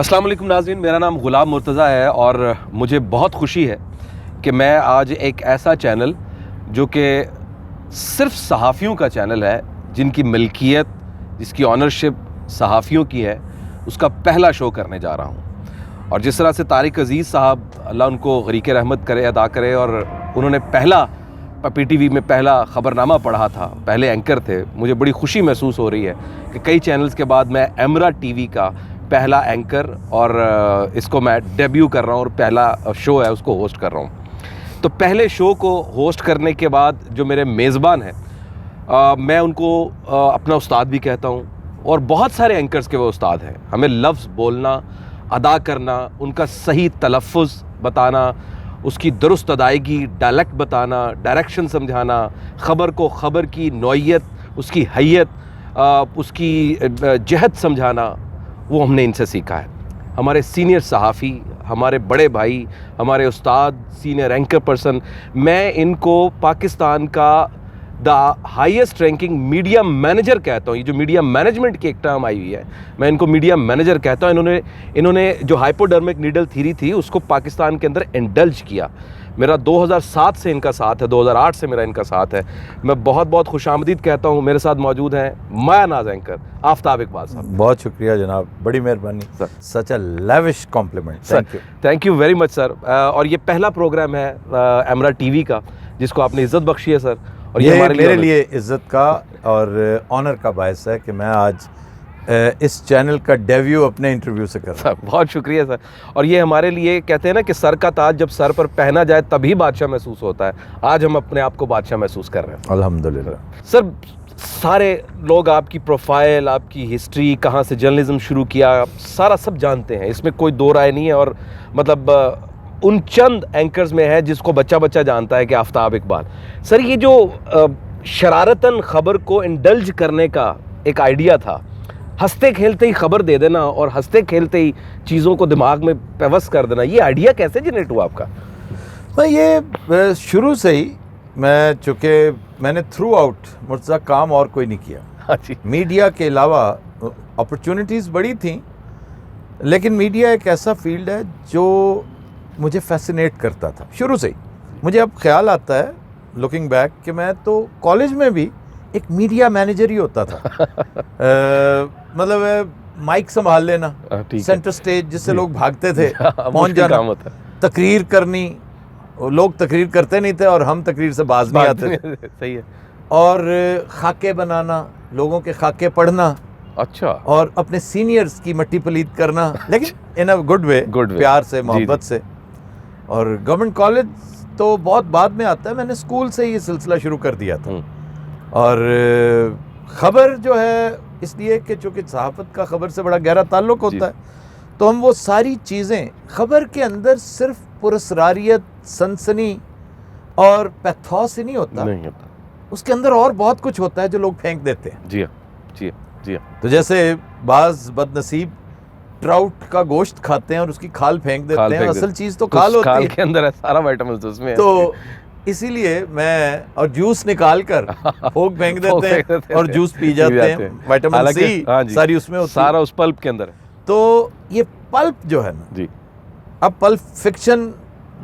अस्सलाम वालेकुम नाज़रीन, मेरा नाम ग़ुलाम मुर्तज़ा है और मुझे बहुत खुशी है कि मैं आज एक ऐसा चैनल जो कि सिर्फ़ सहाफ़ियों का चैनल है, जिनकी मिल्कियत, जिसकी ऑनरशिप सहाफ़ियों की है, उसका पहला शो करने जा रहा हूँ। और जिस तरह से तारिक अज़ीज़ साहब, अल्लाह उनको ग़रीक़े रहमत करे, अदा करे, और उन्होंने पहला PTV में पहला ख़बरनामा पढ़ा था, पहले एंकर थे, मुझे बड़ी खुशी महसूस हो रही है कि कई चैनल्स के बाद मैं एमरा TV का पहला एंकर और इसको मैं डेब्यू कर रहा हूँ और पहला शो है उसको होस्ट कर रहा हूँ। तो पहले शो को होस्ट करने के बाद जो मेरे मेज़बान हैं, मैं उनको अपना उस्ताद भी कहता हूँ, और बहुत सारे एंकर्स के वो उस्ताद हैं। हमें लफ्ज़ बोलना, अदा करना, उनका सही तलफ़्फ़ुज़ बताना, उसकी दुरुस्त अदायगी, डायलेक्ट बताना, डायरेक्शन समझाना, ख़बर को ख़बर की नौइयत, उसकी हैयत, उसकी जहत समझाना, वो हमने इनसे सीखा है। हमारे सीनियर सहाफ़ी, हमारे बड़े भाई, हमारे उस्ताद, सीनियर एंकर पर्सन, मैं इनको पाकिस्तान का the highest ranking media manager कहता हूँ। ये जो मीडिया मैनेजमेंट की एक टर्म आई हुई है, मैं इनको मीडिया मैनेजर कहता हूँ। इन्होंने जो हाइपोडर्मिक नीडल थ्योरी थी उसको पाकिस्तान के अंदर इंडल्ज किया। मेरा 2007 से इनका साथ है, 2008 से मेरा इनका साथ है। मैं बहुत बहुत खुशामदीद कहता हूँ। मेरे साथ मौजूद हैं माया नाज एंकर आफ्ताब इकबाल साहब। बहुत शुक्रिया जनाब, बड़ी मेहरबानी sir, such a lavish compliment. Thank you very much sir. और ये पहला प्रोग्राम है एमरा TV का जिसको आपने इज़्ज़त बख्शी है सर, और ये मेरे लिए इज़्ज़त का और ऑनर का बायस है कि मैं आज इस चैनल का डेब्यू अपने इंटरव्यू से कर रहा हूँ। बहुत शुक्रिया सर। और ये हमारे लिए, कहते हैं ना कि सर का ताज जब सर पर पहना जाए तभी बादशाह महसूस होता है। आज हम अपने आप को बादशाह महसूस कर रहे हैं अल्हम्दुलिल्लाह। सर, सारे लोग आपकी प्रोफाइल, आपकी हिस्ट्री, कहाँ से जर्नलिज्म शुरू किया, सारा सब जानते हैं, इसमें कोई दो राय नहीं है। और मतलब उन चंद एंकर्स में है जिसको बच्चा बच्चा जानता है कि आफ्ताब इकबाल। सर, ये जो शरारतन ख़बर को इंडल्ज करने का एक आइडिया था, हंसते खेलते ही खबर दे देना और हंसते खेलते ही चीज़ों को दिमाग में पेवस कर देना, ये आइडिया कैसे जनरेट हुआ आपका? तो ये शुरू से ही चूँकि मैंने थ्रू आउट मुर्तज़ा काम और कोई नहीं किया। हाँ जी। मीडिया के अलावा अपॉर्चुनिटीज़ बड़ी थी, लेकिन मीडिया एक ऐसा फील्ड है जो मुझे फैसिनेट करता था शुरू से ही। मुझे अब ख्याल आता है लुकिंग बैक कि मैं तो कॉलेज में भी एक मीडिया मैनेजर ही होता था। मतलब माइक संभाल लेना, सेंटर स्टेज जिससे लोग भागते थे, पहुंच जाना, तकरीर करनी। लोग तकरीर करते नहीं थे और हम तकरीर से बाज नहीं आते थे। सही है। और खाके बनाना, लोगों के खाके पढ़ना, अच्छा, और अपने सीनियर्स की मट्टी पलीत करना, लेकिन इन अ गुड वे, प्यार से, मोहब्बत से। और गवर्नमेंट कॉलेज तो बहुत बाद में आता है, मैंने स्कूल से ही ये सिलसिला शुरू कर दिया था। और ख़बर जो है, इसलिए कि चूँकि सहाफ़त का ख़बर से बड़ा गहरा ताल्लुक़ होता है, तो हम वो सारी चीज़ें, ख़बर के अंदर सिर्फ पुरस्रारियत, सनसनी और पैथोस ही नहीं होता, उसके अंदर और बहुत कुछ होता है जो लोग फेंक देते हैं। जी हाँ, जी हाँ, जी हाँ। तो जैसे बाज़ बदनसीब ट्राउट का गोश्त खाते हैं और उसकी खाल फेंक देते हैं। असल चीज़ तो खाल होती है, खाल के अंदर है सारा विटामिन उसमें। तो इसीलिए मैं, और जूस निकाल कर फोक फेंक देते हैं और जूस पी जाते हैं। विटामिन C सारी उसमें होती है, सारा उस पल्प के अंदर है। तो ये पल्प जो है ना जी, अब पल्प फिक्शन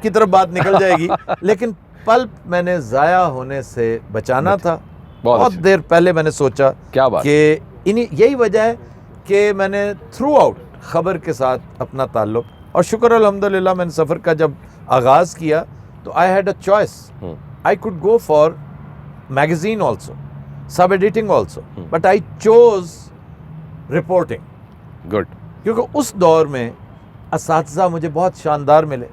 की तरफ बात निकल जाएगी, लेकिन पल्प मैंने ज़ाया होने से बचाना था। बहुत देर पहले मैंने सोचा क्या बात कि यही वजह है कि मैंने थ्रू आउट ख़बर के साथ अपना ताल्लुक़, और शुक्र अल्हम्दुलिल्लाह मैंने सफ़र का जब आगाज़ किया तो I had a choice. I could go for magazine also, sub editing also, but I chose reporting. Good. क्योंकि उस दौर में असातिज़ा मुझे बहुत शानदार मिले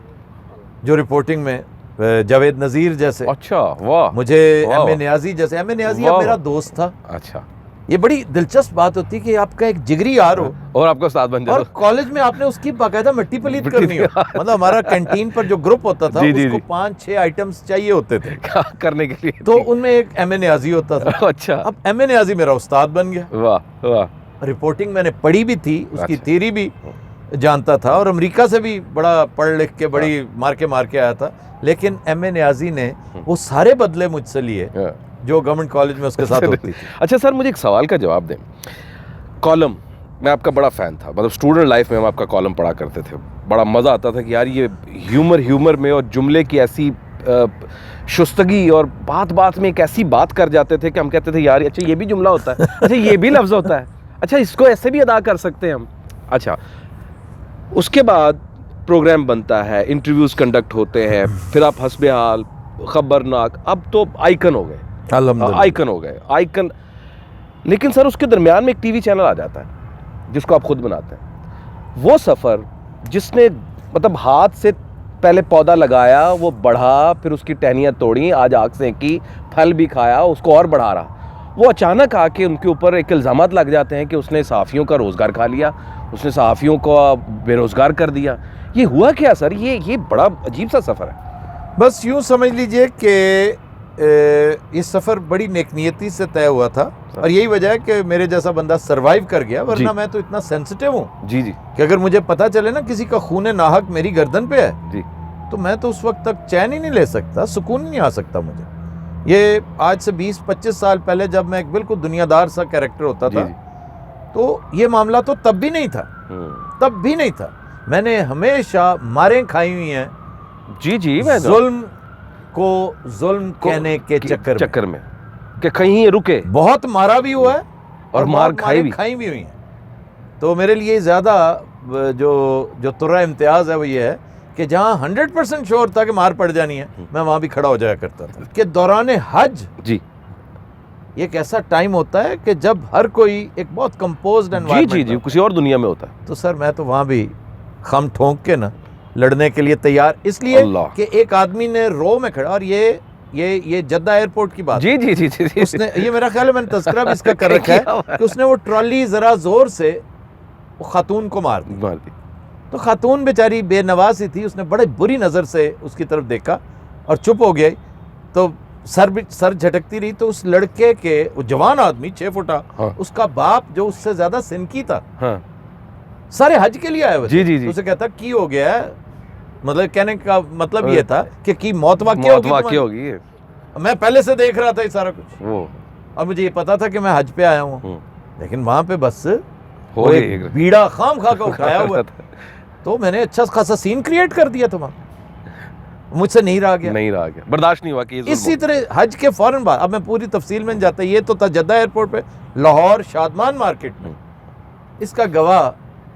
जो रिपोर्टिंग में, जावेद नज़ीर जैसे। अच्छा, वाह। मुझे M.A. नियाज़ी जैसे, M.A. नियाज़ी अब मेरा दोस्त था। अच्छा, ये बड़ी दिलचस्प बात होती है कि आपका एक जिगरी यार हो और आपका उस्ताद बन जाए, और कॉलेज में आपने उसकी बाकायदा मिट्टी पलीत करनी हो। मतलब हमारा कैंटीन पर जो ग्रुप होता था, उसको 5-6 आइटम्स चाहिए होते थे करने के लिए, तो उनमें एक M.A. नियाज़ी होता था। अच्छा, अब M.A. नियाज़ी मेरा उस्ताद बन गया। वाह वाह। रिपोर्टिंग मैंने पढ़ी भी थी, उसकी थ्योरी भी जानता था, और अमेरिका से भी बड़ा पढ़ लिख के बड़ी मार के आया था। लेकिन M.A. नियाज़ी ने वो सारे बदले मुझसे लिए जो गवर्नमेंट कॉलेज में उसके साथ होती थी। अच्छा सर, मुझे एक सवाल का जवाब दें। कॉलम मैं आपका बड़ा फ़ैन था, मतलब स्टूडेंट लाइफ में हम आपका कॉलम पढ़ा करते थे, बड़ा मज़ा आता था कि यार ये ह्यूमर में और जुमले की ऐसी शुस्तगी और बात में एक ऐसी बात कर जाते थे कि हम कहते थे यार अच्छा ये भी जुमला होता है, अच्छा ये भी लफ्ज़ होता है, अच्छा इसको ऐसे भी अदा कर सकते हैं हम। अच्छा, उसके बाद प्रोग्राम बनता है, इंटरव्यूज़ कंडक्ट होते हैं, फिर आप हस्बे हाल, खबरनाक, अब तो आइकन हो गए, आइकन हो गए, आइकन। लेकिन सर उसके दरमियान में एक टीवी चैनल आ जाता है जिसको आप खुद बनाते हैं। वो सफ़र जिसने मतलब हाथ से पहले पौधा लगाया, वो बढ़ा, फिर उसकी टहनियाँ तोड़ी, आज आग सेंकी, फल भी खाया, उसको और बढ़ा रहा, वो अचानक आके उनके ऊपर एक इल्ज़ामात लग जाते हैं कि उसने सहाफ़ियों का रोज़गार खा लिया, उसने सहाफ़ियों को बेरोज़गार कर दिया। ये हुआ क्या सर? ये बड़ा अजीब सा सफ़र है। बस यूँ समझ लीजिए कि ये सफ़र बड़ी नेकनियती से तय हुआ था, और यही वजह है कि मेरे जैसा बंदा सरवाइव कर गया, वरना मैं तो इतना सेंसिटिव हूँ जी कि अगर मुझे पता चले ना किसी का खून नाहक मेरी गर्दन पे है जी, तो मैं तो उस वक्त तक चैन ही नहीं ले सकता, सुकून नहीं आ सकता मुझे। ये आज से 20-25 साल पहले जब मैं एक बिल्कुल दुनियादार सा कैरेक्टर होता था, तो ये मामला तो तब भी नहीं था, तब भी नहीं था। मैंने हमेशा मारें खाई हुई हैं जी, जुल्म को जुल्म कहने के चक्कर में कि कहीं ये रुके। बहुत मारा भी हुआ है और मार खाई भी हुई है। तो मेरे लिए ज़्यादा जो तुर्रा इम्तियाज़ है वो ये है कि जहाँ 100% श्योर था कि मार पड़ जानी है, मैं वहाँ भी खड़ा हो जाया करता था। कि दौरान हज जी, ये एक ऐसा टाइम होता है कि जब हर कोई एक बहुत कंपोज्ड एनवायरनमेंट जी, किसी और दुनिया में होता है। तो सर मैं तो वहाँ भी खम ठोंक के ना लड़ने के लिए तैयार, इसलिए कि एक आदमी ने रो में खड़ा, और ये जद्दा एयरपोर्ट की बात जी, उसने, ये मेरा ख्याल है मैंने तस्करा भी इसका कर रखा है कि उसने वो ट्रॉली जरा जोर से वो खातून को मार दी। तो खातून बेचारी बेनवासी थी, उसने बड़े बुरी नज़र से उसकी तरफ देखा और चुप हो गई। तो सर झटकती रही, तो उस लड़के के, वो जवान आदमी 6 फुटा, उसका बाप जो उससे ज्यादा सिनकी था, सारे हज के लिए आए हुए, जी, उसे कहता की हो गया है, मतलब कहने का मतलब ये था कि मौत वाक़या होगी। मैं पहले से देख रहा था ये सारा कुछ, और मुझे ये पता था कि मैं हज पे आया हूँ, लेकिन वहां पे बस हो एक बीड़ा खाम खा कर उठाया हुआ था। तो मैंने अच्छा खासा सीन क्रिएट कर दिया था वहाँ, मुझसे नहीं रहा गया, बर्दाश्त नहीं हुआ कि इसी तरह हज के फौरन बाद, अब मैं पूरी तफसील में जाता, ये तो था जद्दा एयरपोर्ट पे, लाहौर शादमान मार्केट में। इसका गवाह,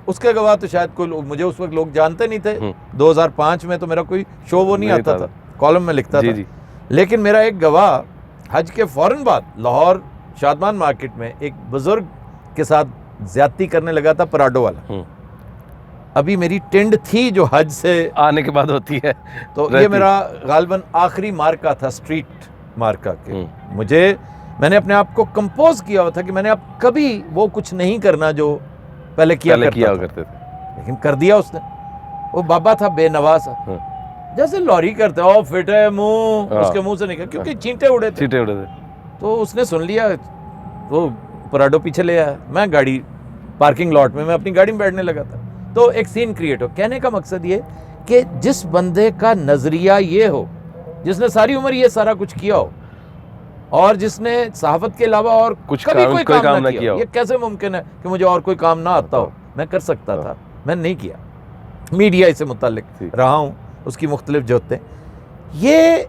उसके गवाह तो शायद कोई लोग, मुझे उस वक्त लोग जानते नहीं थे। 2005 में तो मेरा कोई शो वो नहीं आता था, कॉलम में लिखता था। लेकिन मेरा एक गवाह हज के फौरन बाद लाहौर शादमान मार्केट में एक बुजुर्ग के साथ ज्यादती करने लगा था, पराडो वाला। अभी मेरी टेंड थी जो हज से आने के बाद होती है, तो ये मेरा गालबन आखिरी मार्का था, स्ट्रीट मार्का के। मैंने अपने आप को कंपोज किया हुआ था कि मैंने अब कभी वो कुछ नहीं करना जो पहले किया करते थे, लेकिन कर दिया उसने। वो बाबा था बेनवा सा, जैसे लॉरी करते हो फिट है मुंह, उसके मुंह से निकल, क्योंकि चींटे उड़े थे। तो उसने सुन लिया, वो पराडो पीछे ले आया, मैं गाड़ी पार्किंग लॉट में, मैं अपनी गाड़ी में बैठने लगा था। तो एक सीन क्रिएट हो। कहने का मकसद ये कि जिस बंदे का नजरिया ये हो, जिसने सारी उम्र ये सारा कुछ किया हो, और जिसने सहाफत के अलावा और कुछ कभी कोई काम ना किया हो, ये कैसे मुमकिन है कि मुझे और कोई काम ना आता हो? मैं कर सकता था, मैंने नहीं किया। मीडिया से मुताल्लिक रहा हूँ, उसकी मुख्तलिफ जोतें। ये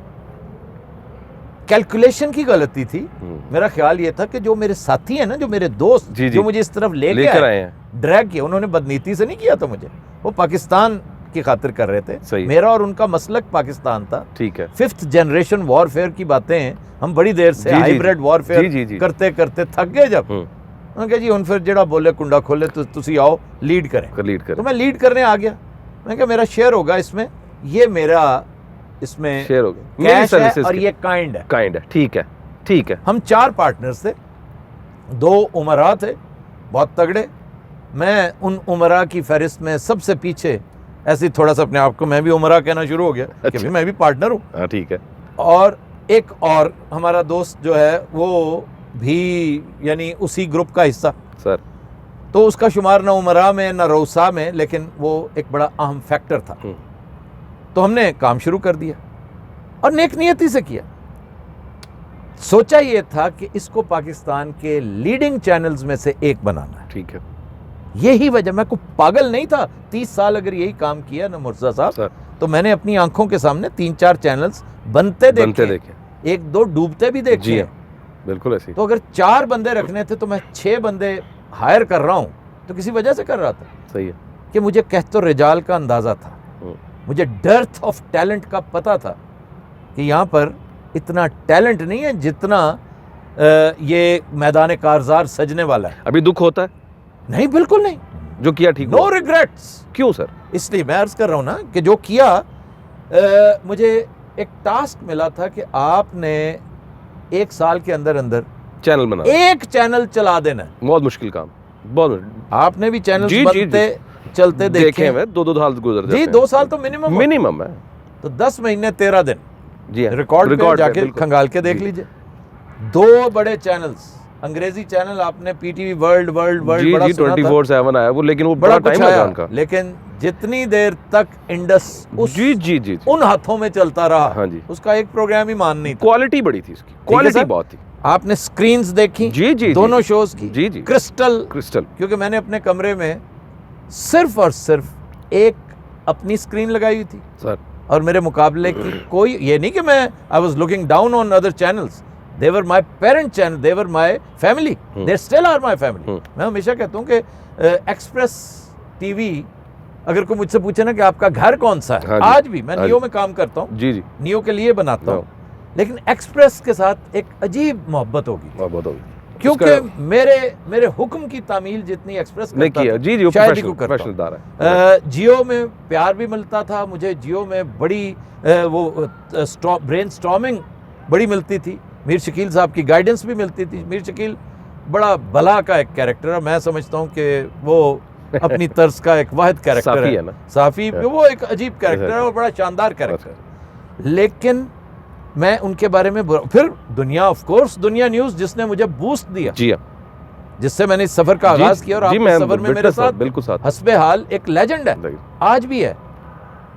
कैलकुलेशन की गलती थी। मेरा ख्याल ये था कि जो मेरे साथी हैं ना, जो मेरे दोस्त, जो मुझे इस तरफ लेकर आए हैं, ड्रैग किया, उन्होंने बदनीति से नहीं किया था मुझे, वो पाकिस्तान की खातिर कर रहे थे। मेरा और उनका मसलक पाकिस्तान था। ठीक है, 5th जनरेशन वॉरफेयर की बातें हैं। हम बड़ी देर से हाइब्रिड वॉरफेयर करते करते थक गए। जब उन्होंने जी, फिर जड़ा बोले कुंडा खोले तो तुसी आओ लीड करें। तो मैं लीड करने आ गया। मैं कहा मेरा शेयर होगा इसमें, ये मेरा इसमें शेयर होगा, कैश है और ये काइंड है। ठीक है। हम 4 पार्टनर्स थे, 2 उमरा थे बहुत तगड़े। मैं उन उमरा की फहरिस्त में सबसे पीछे, ऐसे थोड़ा सा अपने आप को मैं भी उमरा कहना शुरू हो गया। अच्छा। कि मैं भी पार्टनर हूँ। ठीक है। और एक और हमारा दोस्त जो है वो भी यानी उसी ग्रुप का हिस्सा सर, तो उसका शुमार ना उमरा में ना रौसा में, लेकिन वो एक बड़ा अहम फैक्टर था। तो हमने काम शुरू कर दिया और नेक नियति से किया। सोचा ये था कि इसको पाकिस्तान के लीडिंग चैनल्स में से एक बनाना है। ठीक है। यही वजह, मैं कोई पागल नहीं था। 30 साल अगर यही काम किया ना मुर्तज़ा साहब, तो मैंने अपनी आंखों के सामने 3-4 चैनल्स बनते देखे, 1-2 डूबते भी देखे। जी बिल्कुल ऐसे। तो अगर 4 बंदे रखने थे तो मैं 6 बंदे हायर कर रहा हूँ, तो किसी वजह से कर रहा था। सही है कि मुझे कहतो रिजाल का अंदाज़ा था, मुझे डर्थ ऑफ टैलेंट का पता था कि यहाँ पर इतना टैलेंट नहीं है जितना ये मैदान कारज़ार सजने वाला है। अभी दुख होता है? नहीं, बिल्कुल नहीं, जो किया ठीक। No regrets. क्यों सर? इसलिए मैं अर्ज कर रहा हूँ ना कि जो किया, मुझे एक टास्क मिला था कि आपने 1 साल के अंदर अंदर चैनल बना, एक चैनल चला देना है। बहुत मुश्किल काम, बहुत। आपने भी चैनल बनते चलते देखे हैं। 2 साल गुजर जाते हैं। जी 2 साल तो मिनिमम है। तो 10 महीने 13 दिन जी रिकॉर्ड पे जाके खंगाल के देख लीजिए। 2 बड़े चैनल्स, अंग्रेजी चैनल आपने पीटीवी वर्ल्ड बड़ा सुना था, 24/7 आया वो, लेकिन वो बड़ा टाइम लगा उनका। लेकिन जितनी देर तक इंडस उस जी उन हाथों में चलता रहा, हाँ जी, उसका एक प्रोग्राम ही मान नहीं था। क्वालिटी बड़ी थी इसकी, क्वालिटी बहुत थी। आपने स्क्रीन्स देखी जी दोनों शोज की? जी क्रिस्टल, क्योंकि मैंने अपने कमरे में सिर्फ और सिर्फ एक अपनी स्क्रीन लगाई हुई थी सर, और मेरे मुकाबले की कोई, ये नहीं कि मैं I was looking down on other channels, they were my parent channel, they were my family, they still are my family. मैं हमेशा कहता हूँ कि एक्सप्रेस टीवी, अगर कोई मुझसे पूछे ना कि आपका घर कौन सा है, हाँ आज भी मैं नियो में काम करता हूँ, जी नियो के लिए बनाता हूँ, लेकिन एक्सप्रेस के साथ एक अजीब मोहब्बत होगी, क्योंकि मेरे हुक्म की तामील जितनी एक्सप्रेस नहीं किया। जी शायद ही करता है। जियो में प्यार भी मिलता था मुझे, जियो में बड़ी वो ब्रेन स्टॉर्मिंग बड़ी मिलती थी, मीर शकील साहब की गाइडेंस भी मिलती थी। मीर शकील बड़ा भला का एक कैरेक्टर है, मैं समझता हूँ कि वो अपनी तर्ज का एक वाहिद कैरेक्टर है ना, साफी, वो एक अजीब कैरेक्टर है और बड़ा शानदार कैरेक्टर। लेकिन मैं उनके बारे में फिर दुनिया, ऑफ कोर्स दुनिया न्यूज़, जिसने मुझे बूस्ट दिया, जी जिससे मैंने इस सफर का आगाज किया, और आप इस सफर में मेरे साथ बिल्कुल हस्बे हाल एक लेजेंड है, आज भी है।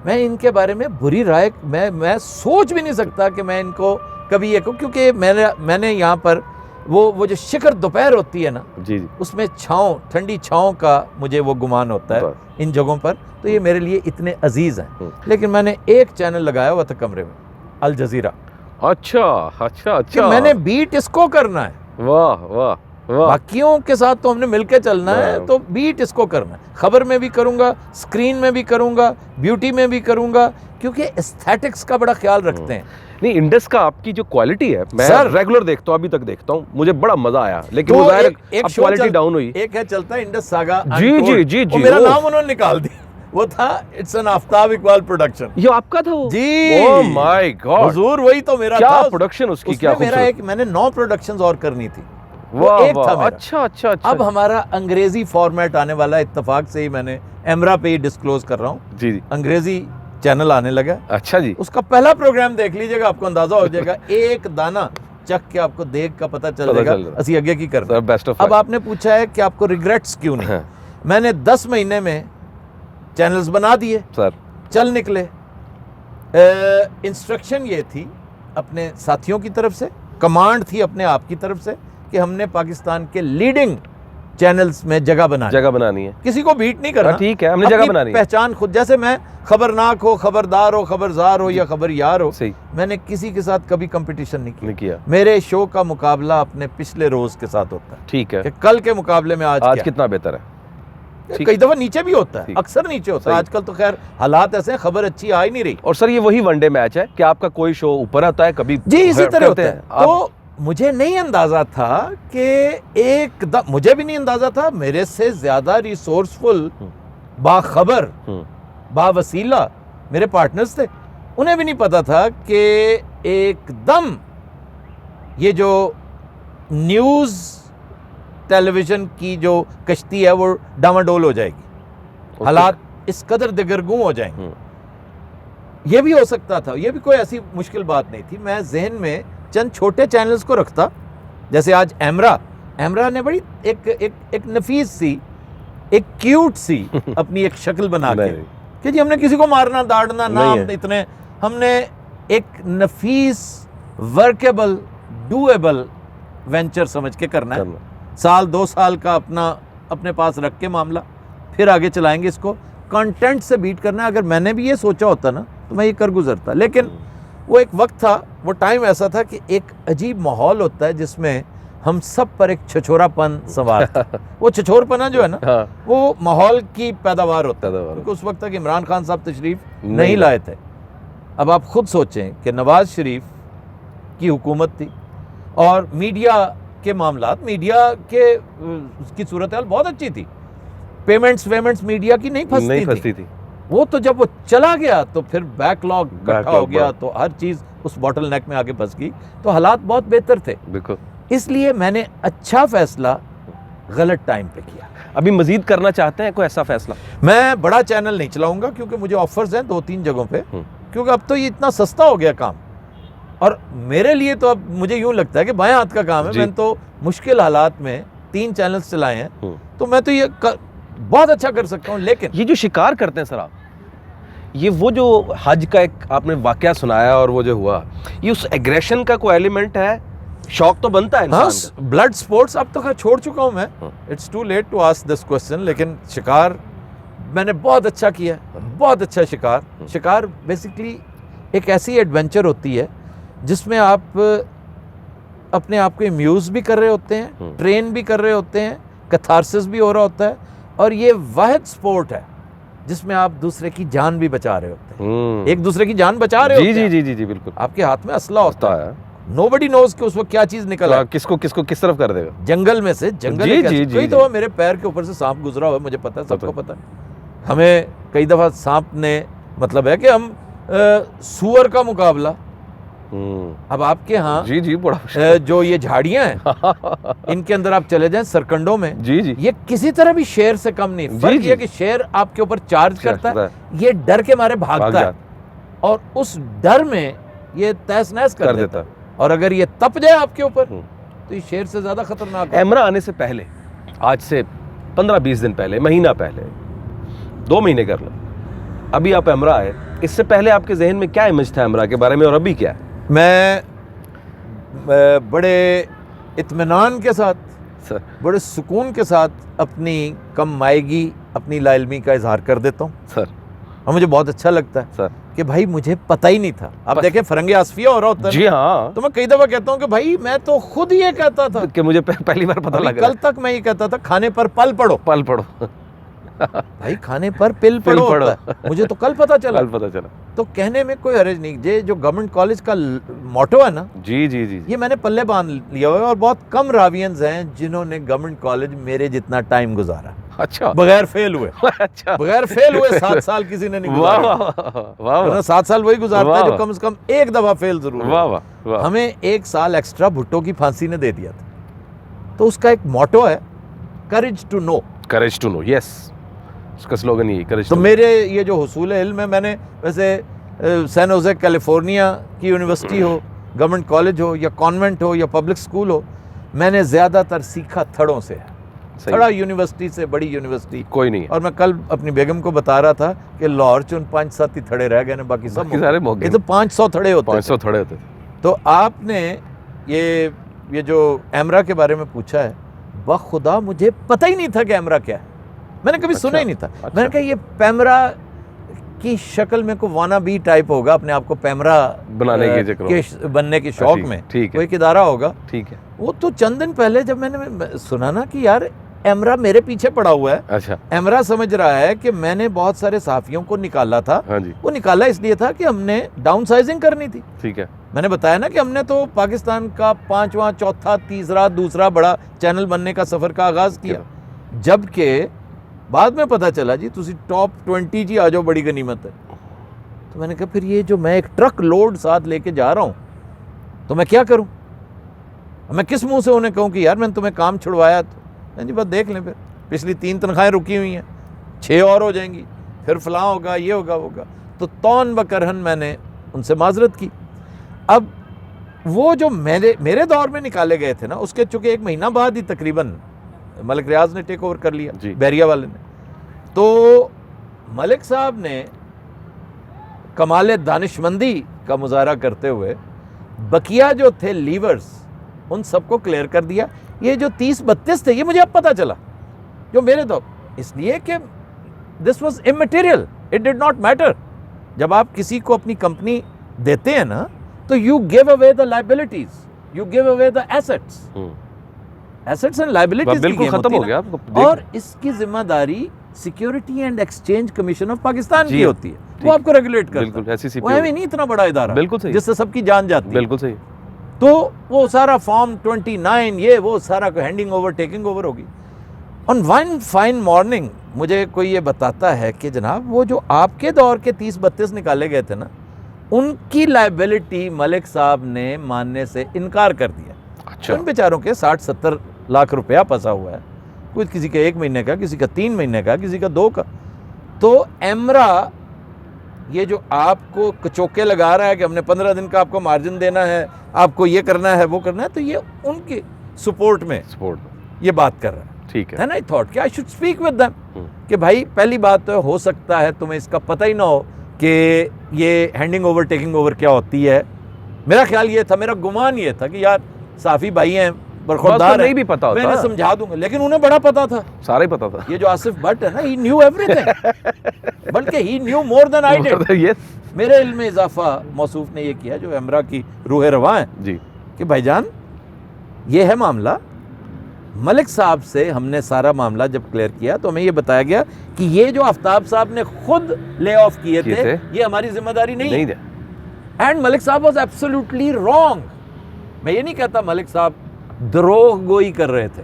मैं इनके बारे में बुरी राय, मैं सोच भी नहीं सकता कि मैं इनको कभी ये कहूँ, क्योंकि मैंने यहाँ पर वो जो शिखर दोपहर होती है ना, जी उसमें छाँव, ठंडी छाँव का मुझे वो गुमान होता है इन जगहों पर, तो ये मेरे लिए इतने अजीज हैं। लेकिन मैंने एक चैनल लगाया हुआ था कमरे में, अल जजीरा। अच्छा मैंने बीट इसको करना है, वाह, बाकियों के साथ तो हमने मिलके चलना है, तो बीट इसको करना है। खबर में भी करूंगा, स्क्रीन में भी करूंगा, ब्यूटी में भी करूंगा, क्योंकि एस्थेटिक्स का बड़ा ख्याल रखते हैं। नहीं, इंडस का आपकी जो क्वालिटी है, मैं रेगुलर देखता हूं, अभी तक देखता हूं, मुझे बड़ा मजा आया, लेकिन वो जाहिर अब क्वालिटी डाउन हुई। एक है चलता है इंडस सागा, जी, मेरा नाम उन्होंने निकाल दिया, वो था it's an Aftab Iqbal production. ये आपका था वो? जी, ओह माय गॉड, हुजूर वही तो मेरा क्या था। प्रोडक्शन उसकी, क्या मेरा एक, मैंने 9 प्रोडक्शंस और करनी थी, वाह एक था मेरा। अच्छा। अब हमारा अंग्रेजी फॉर्मेट आने वाला, इत्तेफाक से ही मैंने एमरा पे ही डिस्क्लोज कर रहा हूँ, जी अंग्रेजी चैनल आने लगा। अच्छा जी, उसका पहला प्रोग्राम देख लीजिएगा, आपको अंदाजा हो जाएगा, एक दाना चख के आपको देख का पता चल जाएगा असि आगे की कर। अब आपने पूछा है कि आपको रिग्रेट्स क्यों नहीं, मैंने 10 महीने में चैनल्स बना दिए सर, चल निकले। इंस्ट्रक्शन ये थी अपने साथियों की तरफ से, कमांड थी अपने आप की तरफ से, कि हमने पाकिस्तान के लीडिंग चैनल्स में जगह बनानी है, किसी को बीट नहीं करना, ठीक है, हमने जगह बनानी है, पहचान खुद। जैसे मैं खबरनाक हो, खबरदार हो, खबरदार हो या खबरयार हो, मैंने किसी के साथ कभी कंपटीशन नहीं किया। मेरे शो का मुकाबला अपने पिछले रोज के साथ होता है, ठीक है, कि कल के मुकाबले में आज कितना बेहतर है। कई दफा नीचे भी होता है, अक्सर नीचे होता है, आजकल तो खैर हालात ऐसे हैं, खबर अच्छी आ ही नहीं रही। और सर ये वही वनडे मैच है कि आपका कोई शो ऊपर आता है, कभी जी इसी तरह होता है। तो मुझे नहीं अंदाजा था कि एकदम, मुझे भी नहीं अंदाजा था, मेरे से ज्यादा रिसोर्सफुल, बाखबर, बावसीला मेरे पार्टनर्स थे, उन्हें भी नहीं पता था कि एकदम ये जो न्यूज़ टेलीविजन की जो कश्ती है वो डामाडोल हो जाएगी, हालात इस कदर दिगरगूं हो जाएंगे। ये भी हो सकता था, ये भी कोई ऐसी मुश्किल बात नहीं थी। मैं जहन में चंद छोटे चैनल्स को रखता, जैसे आज एमरा ने बड़ी एक नफीस सी, एक क्यूट सी अपनी एक शक्ल बना के कि जी हमने किसी को मारना दाड़ना ना, इतने हमने एक नफीस वर्केबल डूएबल वेंचर समझ के करना है। साल 2 साल का अपना अपने पास रख के मामला, फिर आगे चलाएंगे इसको, कंटेंट से बीट करना है। अगर मैंने भी ये सोचा होता ना तो मैं ये कर गुजरता, लेकिन वो एक वक्त था, वो टाइम ऐसा था कि एक अजीब माहौल होता है जिसमें हम सब पर एक छछोरापन सवार था। वो छछोरपना जो है ना, हाँ। वो माहौल की पैदावार होता है, क्योंकि उस वक्त तक इमरान खान साहब तशरीफ नहीं लाए थे। अब आप खुद सोचें कि नवाज शरीफ की हुकूमत थी और मीडिया के मामलात, मीडिया के उसकी सूरत हाल बहुत अच्छी थी, पेमेंट्स मीडिया की नहीं फंसती थी। वो तो जब वो चला गया तो फिर बैकलॉग इकट्ठा हो गया, तो हर चीज़ उस बॉटल नेक में आगे फंस गई, तो हालात बहुत बेहतर थे। बिल्कुल, इसलिए मैंने अच्छा फैसला गलत टाइम पे किया। अभी मजीद करना चाहते हैं कोई ऐसा फैसला? मैं बड़ा चैनल नहीं चलाऊंगा, क्योंकि मुझे ऑफर्स हैं 2-3 जगहों पे, क्योंकि अब तो ये इतना सस्ता हो गया काम, और मेरे लिए तो अब मुझे यूं लगता है कि बाएं हाथ का काम है। मैंने तो मुश्किल हालात में 3 चैनल्स चलाए हैं, तो मैं तो ये बहुत अच्छा कर सकता हूँ। लेकिन ये जो शिकार करते हैं सर आप, ये वो जो हज का एक आपने वाकया सुनाया और वो जो हुआ, ये उस एग्रेशन का कोई एलिमेंट है? शौक तो बनता है इंसान का। ब्लड स्पोर्ट्स अब तो छोड़ चुका हूं मैं, it's too late to ask this question, लेकिन शिकार मैंने बहुत अच्छा किया, बहुत अच्छा शिकार। शिकार बेसिकली एक ऐसी एडवेंचर होती है जिसमें आप अपने आप को इम्यूज भी कर रहे होते हैं, ट्रेन भी कर रहे होते हैं, कैथारसिस भी हो रहा होता है, और ये वाहिद स्पोर्ट है जिसमें आप दूसरे की जान भी बचा रहे होते हैं, एक दूसरे की जान बचा रहे होते हैं। जी जी जी बिल्कुल। आपके हाथ में असला होता है, नोबडी नोज कि उस वक्त क्या चीज निकल है, किसको किस तरफ कर देगा। जंगल में से जंगल कई दफा मेरे पैर के ऊपर से सांप गुजरा हुआ है, मुझे पता है, सबको पता है। हमें कई दफा सांप ने, मतलब है कि हम सुअर का मुकाबला, अब आपके यहाँ जी बड़ा जो ये झाड़ियां हैं इनके अंदर आप चले जाएं सरकंडों में, जी ये किसी तरह भी शेर से कम नहीं। फर्क ये कि शेर आपके ऊपर चार्ज करता है, ये डर के मारे भागता है, और उस डर में ये तहस नहस कर देता है। और अगर ये तप जाए आपके ऊपर तो ये शेर से ज्यादा खतरनाक है। एमरा आने से पहले, आज से 15-20 दिन पहले, महीना पहले, 2 महीने कर लो, अभी आप एमरा आए, इससे पहले आपके जहन में क्या इमेज था एमरा के बारे में और अभी क्या है? मैं बड़े इत्मीनान के साथ, बड़े सुकून के साथ अपनी कम मायगी, अपनी लाइल्मी का इजहार कर देता हूँ सर, और मुझे बहुत अच्छा लगता है सर कि भाई मुझे पता ही नहीं था। आप देखें फरंगे आसफिया हो रहा होता है, जी हाँ, तो मैं कई दफा कहता हूँ कि भाई मैं तो खुद ये कहता था कि मुझे पहली बार पता लगा। कल तक मैं ये कहता था खाने पर पल पड़ो भाई खाने पर पिल पड़ो होता है। मुझे तो कल पता चला। तो कहने में कोई हर्ज नहीं। ये जो गवर्नमेंट कॉलेज का मोटो है ना, जी जी जी, ये मैंने पल्ले बांध लिया हुआ है, और बहुत कम रावियंस हैं जिन्होंने गवर्नमेंट कॉलेज मेरे जितना टाइम गुजारा। अच्छा, बगैर फेल हुए। अच्छा, बगैर फेल हुए 7 साल किसी ने नहीं गुजारा। वाह, 7 साल वही गुजारता है जो कम से कम एक दफा फेल जरूर। वाह वाह। हमें 1 साल एक्स्ट्रा भुट्टो की फांसी ने दे दिया था। तो उसका एक मोटो है, courage to know. Courage to know, yes, उसका स्लोगन ही करेज। तो मेरे ये जो हुसूल इल्म है, मैंने वैसे सैन होजे कैलिफोर्निया की यूनिवर्सिटी हो, गवर्नमेंट कॉलेज हो, या कॉन्वेंट हो, या पब्लिक स्कूल हो, मैंने ज़्यादातर सीखा थड़ों से है। थड़ा यूनिवर्सिटी से बड़ी यूनिवर्सिटी कोई नहीं है। और मैं कल अपनी बेगम को बता रहा था कि लाहौर चुन 5-7 ही थड़े रह गए ना, बाकी सब सारे मौके। ये तो 500 थड़े होते, 500 थड़े होते। तो आपने ये जो एमरा के बारे में पूछा है, बखुदा मुझे पता ही नहीं था कि एमरा क्या है, मैंने कभी सुना ही नहीं था। मैंने कहा ये पैमरा की शक्ल में को वाना बी टाइप होगा, अपने आप को पैमरा बनाने के बनने के शौक में कोई एक इदारा होगा। ठीक है। वो तो चंद दिन पहले जब मैंने सुना ना कि यार एमरा मेरे पीछे पड़ा हुआ है। अच्छा। एमरा समझ रहा है कि मैंने बहुत सारे साफियों को निकाला था। हाँ जी। वो निकाला इसलिए था कि हमने डाउन साइजिंग करनी थी। ठीक है। मैंने बताया ना कि हमने तो पाकिस्तान का 5वां, चौथा, तीसरा, दूसरा बड़ा चैनल बनने का सफर का आगाज किया, जबकि बाद में पता चला जी तुसी टॉप 20 जी आ जाओ, बड़ी गनीमत है। तो मैंने कहा फिर ये जो मैं एक ट्रक लोड साथ लेके जा रहा हूँ तो मैं क्या करूँ, मैं किस मुंह से उन्हें कहूँ कि यार मैंने तुम्हें काम छुड़वाया। तो जी बस देख लें, फिर पिछली 3 तनख्वाहें रुकी हुई हैं, 6 और हो जाएंगी, फिर फलां होगा, ये होगा। तो तौन बकरहन मैंने उनसे माजरत की। अब वो जो मेरे दौर में निकाले गए थे ना, उसके चूँकि 1 महीना बाद ही तकरीबन मलिक रियाज ने टेक ओवर कर लिया, बैरिया वाले ने। तो मलिक साहब ने कमाल दानिशमंदी का मुजाहरा करते हुए बकिया जो थे लीवर्स, उन सबको क्लियर कर दिया। ये जो 30-32 थे, ये मुझे अब पता चला जो मेरे तो इसलिए कि this was immaterial, it did not matter. जब आप किसी को अपनी कंपनी देते हैं ना, तो you give away the liabilities, you give away the assets, assets and liabilities बिल्कुल खत्म हो गया। और इसकी जिम्मेदारी security and exchange commission of Pakistan की होती है, वो आपको रेगुलेट करता है। वो है नहीं इतना बड़ा इदारा, बिल्कुल सही, जिससे सबकी जान जाती है। बिल्कुल सही। तो वो सारा फॉर्म 29 ये वो सारा को हैंडिंग ओवर टेकिंग ओवर होगी। ऑन वन फाइन मॉर्निंग मुझे कोई ये बताता है कि जनाब वो जो आपके दौर के 30-32 निकाले गए थे ना, उनकी लायबिलिटी मलिक साहब ने मानने से इनकार कर दिया। अच्छा। उन बेचारों के 60-70 लाख रुपया फंसा हुआ है, कुछ किसी का 1 महीने का, किसी का 3 महीने का, किसी का 2 का। तो एमरा ये जो आपको कचोके लगा रहा है कि हमने 15 दिन का आपको मार्जिन देना है, आपको ये करना है वो करना है, तो ये उनके सपोर्ट में ये बात कर रहा है। ठीक है। एंड आई थॉट कि I should speak with them कि भाई पहली बात तो हो सकता है तुम्हें इसका पता ही ना हो कि ये हैंडिंग ओवर टेकिंग ओवर क्या होती है। मेरा ख्याल ये था, मेरा गुमान ये था कि यार साफी भाई हैं, बरखुरदार नहीं भी पता होता, मैं समझा दूंगा, लेकिन उन्हें बड़ा पता था, सारा ही पता था। ये जो आसिफ भट्ट है ना, ही न्यू एवरीथिंग, बल्कि he knew more than I did. Yes, मेरे इल्म में इजाफा मौसूफ ने ये किया जो एमरा की रूह रवां है जी, कि भाईजान ये है मामला। मलिक साहब से हमने सारा मामला जब क्लियर किया तो हमें ये बताया गया कि ये जो आफ्ताब साहब ने खुद ले ऑफ किए थे, ये हमारी जिम्मेदारी नहीं है। एंड मलिक साहब वाज एब्सोल्युटली रॉन्ग। मैं ये नहीं कहता मलिक साहब द्रोह गोई कर रहे थे,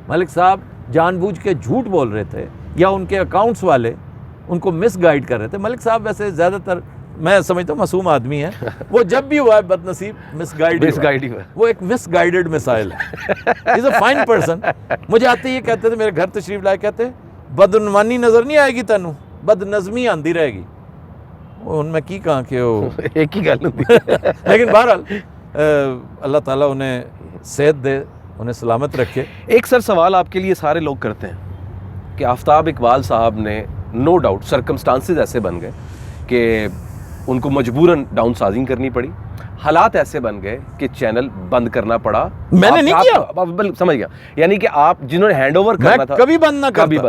मलिक साहब जानबूझ के झूठ बोल रहे थे या उनके अकाउंट्स वाले उनको मिसगाइड कर रहे थे। मलिक साहब वैसे ज़्यादातर मैं समझता हूँ मासूम आदमी है, वो जब भी हुआ है बदनसीब मिसगाइड ही हुआ। वो एक मिसगाइडेड मिसाइल है। Is a fine person. मुझे आते ये कहते थे, मेरे घर तशरीफ लाए, कहते बदनवानी नजर नहीं आएगी तेनू, बदनज़मी आंदी रहेगी। उनमें की कहा कि वो एक ही गल होती लेकिन बहरहाल अल्लाह ताला उन्हें सेहत दे, उन्हें सलामत रखे। एक सर सवाल आपके लिए सारे लोग करते हैं कि आफ्ताब इकबाल साहब ने नो डाउट सर्कमस्टांसेस ऐसे बन गए कि उनको मजबूरन डाउन साइजिंग करनी पड़ी, हालात ऐसे बन गए कि चैनल बंद करना पड़ा। मैंने नहीं किया, समझ गया, यानी कि आप जिन्होंने हैंडओवर करना था कभी बंद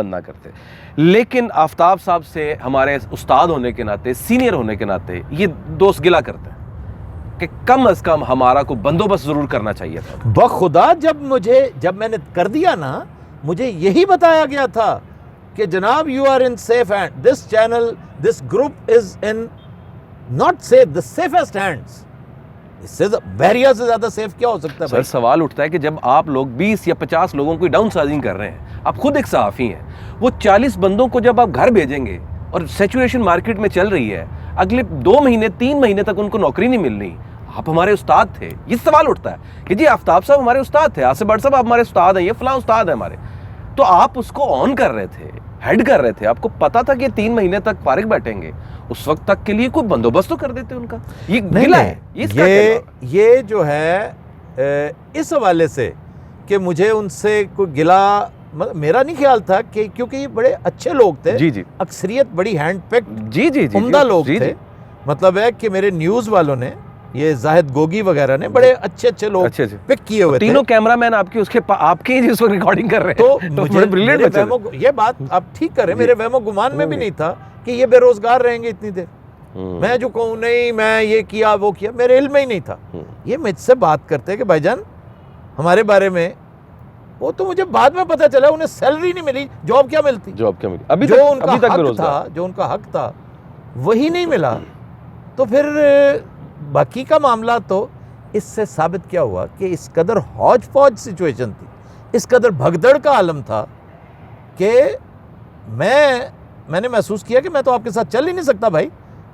ना करते। लेकिन आफ्ताब साहब से हमारे उस्ताद होने के नाते, सीनियर होने के नाते ये दोस्त गिला करते हैं कि कम अज कम हमारा को बंदोबस्त जरूर करना चाहिए था। बखुदा जब मैंने कर दिया ना, मुझे यही बताया गया था कि जनाब you are in safe hand, this channel this group is in not safe, the safest hands. इससे बैरियर से ज्यादा सेफ क्या हो सकता है? सर सवाल उठता है कि जब आप लोग 20 या 50 लोगों की डाउन साइजिंग कर रहे हैं, आप खुद एक सहाफ़ी हैं, वो 40 बंदों को जब आप घर भेजेंगे और सैचुरेशन मार्केट में चल रही है, अगले 2 महीने 3 महीने तक उनको नौकरी नहीं मिलनी, आप हमारे उस्ताद थे। ये सवाल उठता है कि जी आफ्ताब साहब हमारे उस्ताद थे, आसिफ भट्ट साहब आप हमारे उस्ताद हैं, ये फलां उस्ताद है हमारे, तो आप उसको ऑन कर रहे थे, हेड कर रहे थे, आपको पता था कि 3 महीने तक फारिग बैठेंगे, उस वक्त तक के लिए कोई बंदोबस्त तो कर देते उनका। ये गिला है, ये जो है इस हवाले से कि मुझे उनसे कोई गिला मेरा नहीं ख्याल था कि क्योंकि ये बड़े अच्छे लोग थे, जी, अक्सरियत बड़ी हैंड पिक्ड जी, उम्दा लोग थे। मतलब है कि मेरे न्यूज़ वालों ने, ये जाहिद गोगी वगैरह ने बड़े अच्छे लोग पिक किए हुए थे। तीनों कैमरामैन आपके ही जिस वक्त रिकॉर्डिंग कर रहे हैं, तो मुझे ब्रिलियंट ये बात आप ठीक कर रहे हैं, मेरे वहमो गुमान में भी नहीं था कि ये बेरोजगार रहेंगे इतनी देर। मैं जो कहूँ नहीं मैं ये किया वो किया, मेरे इल्म में ही नहीं था। ये मुझसे बात करते कि भाईजान हमारे बारे में, वो तो मुझे बाद में पता चला उन्हें सैलरी नहीं मिली, जॉब क्या मिलती, अभी जो उनका हक था, जो उनका हक था वही नहीं मिला। तो फिर बाकी का मामला तो इससे साबित क्या हुआ कि इस कदर हौज फौज सिचुएशन थी, इस कदर भगदड़ का आलम था कि मैंने महसूस किया कि मैं तो आपके साथ चल ही नहीं सकता भाई।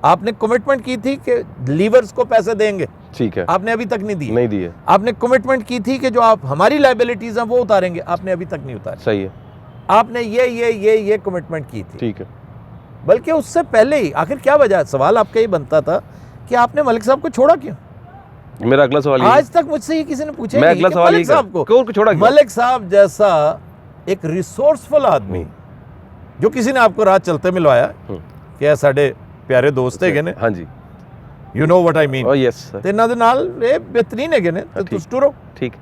आपने कमिटमेंट की थी कि लीवर्स को पैसे देंगे, ठीक है, आपने अभी तक नहीं दिए। आपने कमिटमेंट की थी कि जो आप हमारी लायबिलिटीज हैं वो उतारेंगे, आपने अभी तक नहीं उतारे। सही है, आपने ये कमिटमेंट की थी, ठीक है। बल्कि उससे पहले ही आखिर क्या वजह, सवाल आपका ही बनता था कि आपने मलिक साहब को छोड़ा क्यों? मेरा अगला सवाल आज तक मुझसे ये किसी ने पूछा नहीं कि मलिक साहब को छोड़ा क्यों? मलिक साहब जैसा एक रिसोर्सफुल आदमी जो किसी ने आपको रात चलते मिलवाया, क्या साडे प्यारे दोस्त है ने, हाँ जी, you know what I mean, oh yes sir, ते इन्हां दे नाल ये बेहतरीन है ने, तो तुस टुरो, ठीक।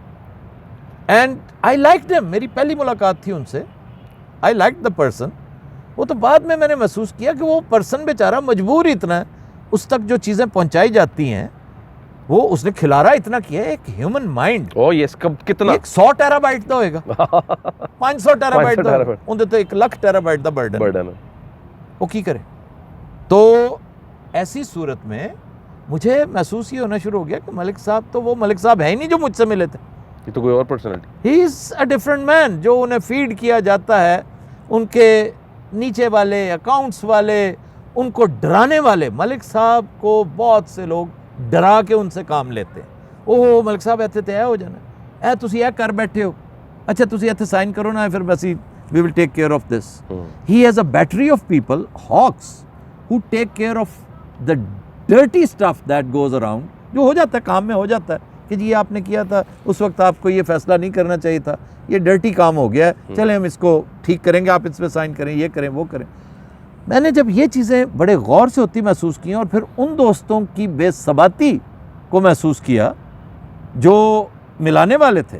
And I liked them. मेरी पहली मुलाकात थी उनसे आई लाइक द पर्सन, वो तो बाद में मैंने महसूस किया कि वो पर्सन बेचारा मजबूर इतना है, उस तक जो चीज़ें पहुंचाई जाती हैं वो उसने खिलारा इतना किया है। एक ह्यूमन माइंड कितना 100 टेराबाइट तो होएगा 500 टेराबाइट तो उनके तो 1 लाख टेराबाइट का बर्डन है, वो की करे। तो ऐसी सूरत में मुझे महसूस ये होना शुरू हो गया कि मलिक साहब तो वो मलिक साहब है ही नहीं जो मुझसे मिले थे, ये तो कोई और personality. He is a different man. जो उन्हें फीड किया जाता है, उनके नीचे वाले अकाउंट्स वाले, उनको डराने वाले, मलिक साहब को बहुत से लोग डरा के उनसे काम लेते हैं। ओह मलिक साहब ਇੱਥੇ ਤੇ ਹੋ ਜਾਣਾ, ਇਹ ਤੁਸੀਂ ਇਹ ਕਰ ਬੈਠੇ ਹੋ, ਅੱਛਾ ਤੁਸੀਂ ਇੱਥੇ ਸਾਈਨ ਕਰੋ ਨਾ, ਫਿਰ ਅਸੀਂ we will take care of this. He has a battery of people, hawks, who take care of the dirty stuff that goes around, जो हो जाता है काम में, हो जाता है कि जी आपने किया था उस वक्त, आपको ये फैसला नहीं करना चाहिए था, ये डर्टी काम हो गया है, चले हम इसको ठीक करेंगे, आप इस पर साइन करें, ये करें वो करें। मैंने जब ये चीज़ें बड़े गौर से होती महसूस की और फिर उन दोस्तों की बेसबाती को महसूस किया जो मिलाने वाले थे,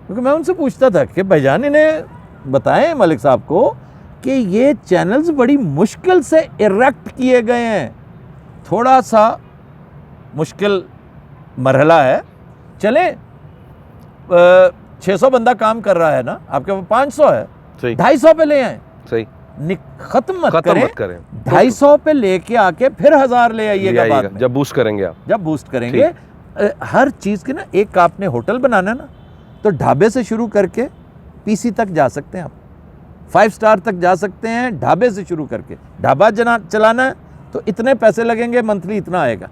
क्योंकि मैं उनसे पूछता था कि भाईजान इन्हें बताएं मलिक साहब को कि ये चैनल्स बड़ी मुश्किल से इरेक्ट किए गए हैं, थोड़ा सा मुश्किल मरहला है, चले 600 बंदा काम कर रहा है ना, आपके पास 500 है, 250 पे ले आए, सही खत्म मत करें 250 पे लेके आके फिर 1000 ले आइएगा बाद में, जब बूस्ट करेंगे आप, जब बूस्ट करेंगे। हर चीज़ के ना, एक आपने होटल बनाना ना, तो ढाबे से शुरू करके पीसी तक जा सकते हैं आप, 5 स्टार तक जा सकते हैं ढाबे से शुरू करके। ढाबा चलाना है तो इतने पैसे लगेंगे, मंथली इतना आएगा,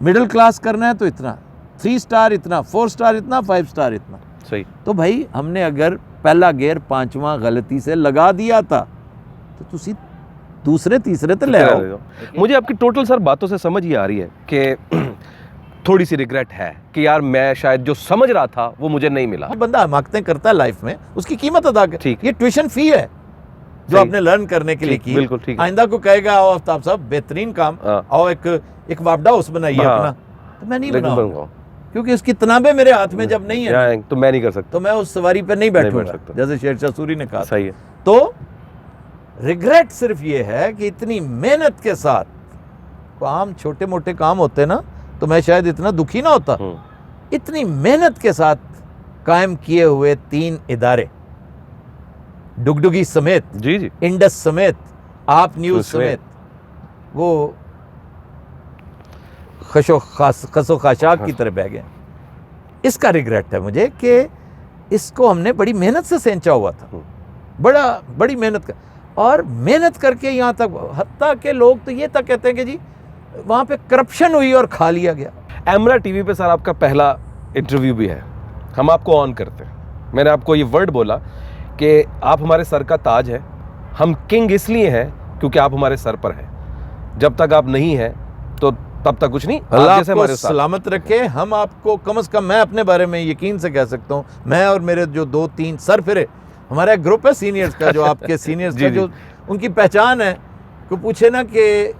मिडिल क्लास करना है तो इतना, 3 स्टार इतना, 4 स्टार इतना, 5 स्टार इतना। सही। तो भाई हमने अगर पहला गेयर 5वां गलती से लगा दिया था तो तुसी दूसरे तीसरे तो ले आओ। मुझे आपकी टोटल सर बातों से समझ ये आ रही है कि थोड़ी सी रिग्रेट है कि यार मैं शायद जो समझ रहा था वो मुझे नहीं मिला। बंदा हमाकतें करता है लाइफ में, उसकी कीमत अदा कर। ये ट्यूशन फी है जो आपने लर्न करने के लिए की। बिल्कुल ठीक। आइंदा को कहेगा आओ आफ्ताब साहब बेहतरीन काम, आओ एक वापडा हाउस बनाइए अपना, तो मैं नहीं बनाऊंगा क्योंकि उसकी तनाबे मेरे हाथ में जब नहीं है तो मैं नहीं कर सकता, तो मैं उस सवारी पे नहीं बैठूंगा, जैसे शेरशाह सूरी ने कहा। सही है। तो रिग्रेट सिर्फ ये है कि इतनी मेहनत के साथ आम छोटे मोटे काम होते ना तो मैं शायद इतना दुखी ना होता। इतनी मेहनत के साथ कायम किए हुए 3 इदारे, डुगडुगी समेत, जी, इंडस समेत, आप न्यूज़ समेत, वो खसो खाशाक की तरह बह गए। इसका रिग्रेट है मुझे कि इसको हमने बड़ी मेहनत से सेंचा हुआ था, बड़ी मेहनत और मेहनत करके यहाँ तक, हत्ता के लोग तो ये तक कहते हैं कि जी वहाँ पे करप्शन हुई और खा लिया गया। एमरा टीवी पे सर आपका पहला इंटरव्यू भी है, हम आपको ऑन करते हैं। मैंने आपको ये वर्ड बोला कि आप हमारे सर का ताज है, हम किंग इसलिए हैं क्योंकि आप हमारे सर पर हैं, जब तक आप नहीं हैं तो तब तक कुछ नहीं। अल्लाह आपको सलामत रखे। हम आपको कम से कम, मैं अपने बारे में यकीन से कह सकता हूँ, मैं और मेरे जो 2-3 सर फिरे, हमारा एक ग्रुप है सीनियर्स का, जो आपके सीनियर्स का जो उनकी पहचान है, को पूछे ना कि,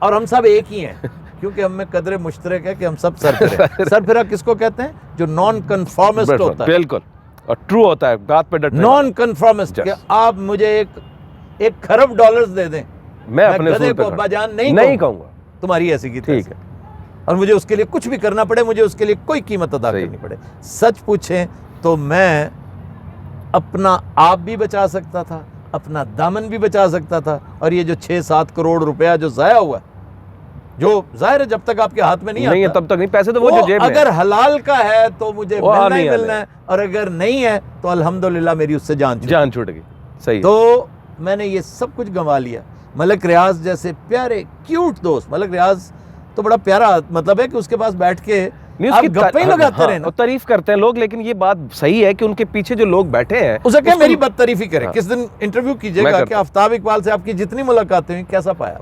और हम सब एक ही हैं क्योंकि हम में कदर मुश्तरक है कि हम सब सर फिरे। सर फिरा किसको कहते हैं? जो नॉन कन्फॉर्मिस्ट होता है। बिल्कुल, और ट्रू होता है, बात पे डटना। नॉन कन्फॉर्मिस्ट, कि आप मुझे एक खरब डॉलर्स दे दें, मैं अपने गधे को अब्बाजान नहीं कहूँगा, तुम्हारी ऐसी की ठीक है, और मुझे उसके लिए कुछ भी करना पड़े, मुझे उसके लिए कोई कीमत अदा करनी पड़े। सच पूछें तो मैं अपना आप भी बचा सकता था, अपना दामन भी बचा सकता था, और ये जो 6-7 करोड़ रुपया जो जाया हुआ, जो जाहिर है जब तक आपके हाथ में नहीं आता, तब तक नहीं, पैसे तो वो जो जेब में, अगर हलाल का है तो मुझे मिलना ही मिलना है, और अगर नहीं है तो अल्हम्दुलिल्लाह मेरी उससे जान छूट गई। सही। तो मैंने ये सब कुछ गंवा लिया। मलिक रियाज जैसे प्यारे क्यूट दोस्त, मलिक रियाज तो बड़ा प्यारा, मतलब है कि उसके पास बैठ के आप गप्पे ही लगाते रहे ना, तारीफ करते हैं लोग, लेकिन ये बात सही है कि उनके पीछे जो लोग बैठे हैं उसे क्या मेरी बदतारीफी करें। किस दिन इंटरव्यू कीजिएगा कि आफ्ताब इकबाल से आपकी जितनी मुलाकातें हुई कैसा पाया?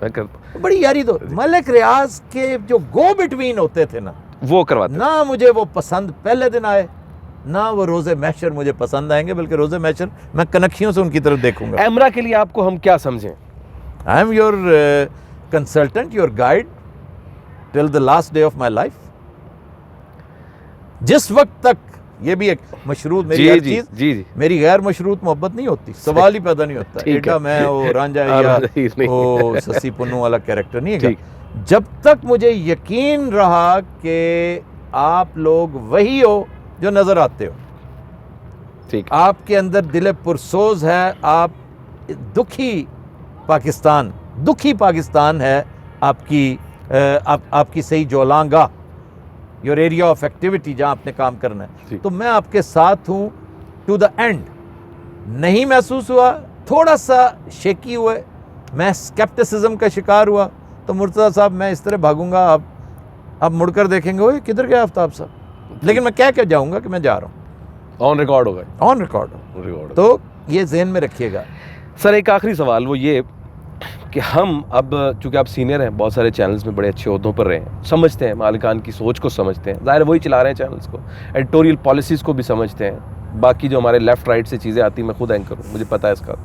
मैं करता, बड़ी यारी। तो मलिक रियाज के जो गो बिटवीन होते थे ना, वो करवाते ना, मुझे वो पसंद पहले दिन आए ना, वो रोजे महशर मुझे पसंद आएंगे, बल्कि रोजे महशर मैं कनखियों से उनकी तरफ देखूंगा। एमरा के लिए आपको हम क्या समझें? I am your consultant, your guide till the last day of my life. जिस वक्त तक ये भी एक मशरूत मेरी जी हर जी चीज जी जी मेरी गैर मशरूत मोहब्बत नहीं होती, सवाल ही पैदा नहीं होता। ठीक एडा है। मैं वो रांझा हाँ, या नहीं। वो ससी पुन्नू वाला कैरेक्टर नहीं है। ठीक। जब तक मुझे यकीन रहा कि आप लोग वही हो जो नजर आते हो, ठीक। आपके अंदर दिल पुरसोज है, आप दुखी पाकिस्तान है आपकी आपकी सही जोलांगा, योर एरिया ऑफ एक्टिविटी जहां आपने काम करना है, तो मैं आपके साथ हूं टू द एंड। नहीं महसूस हुआ, थोड़ा सा शेकी हुए, मैं स्केप्टिसिज्म का शिकार हुआ, तो मुर्तज़ा साहब मैं इस तरह भागूंगा, आप मुड़कर देखेंगे ओए किधर गया आफ्ताब साहब, लेकिन मैं कह के जाऊंगा कि मैं जा रहा हूं। ऑन रिकॉर्ड होगा। On record. तो ये ज़हन में रखिएगा। सर एक आखिरी सवाल वो ये कि हम अब चूंकि आप सीनियर हैं, बहुत सारे चैनल्स में बड़े अच्छे ओहदों पर रहे हैं, समझते हैं मालिकान की सोच को, समझते हैं, ज़ाहिर वही चला रहे हैं चैनल्स को, एडिटोरियल पॉलिसीज़ को भी समझते हैं, बाकी जो हमारे लेफ़्ट राइट से चीज़ें आती, मैं खुद एंकर हूँ, मुझे पता है इसका।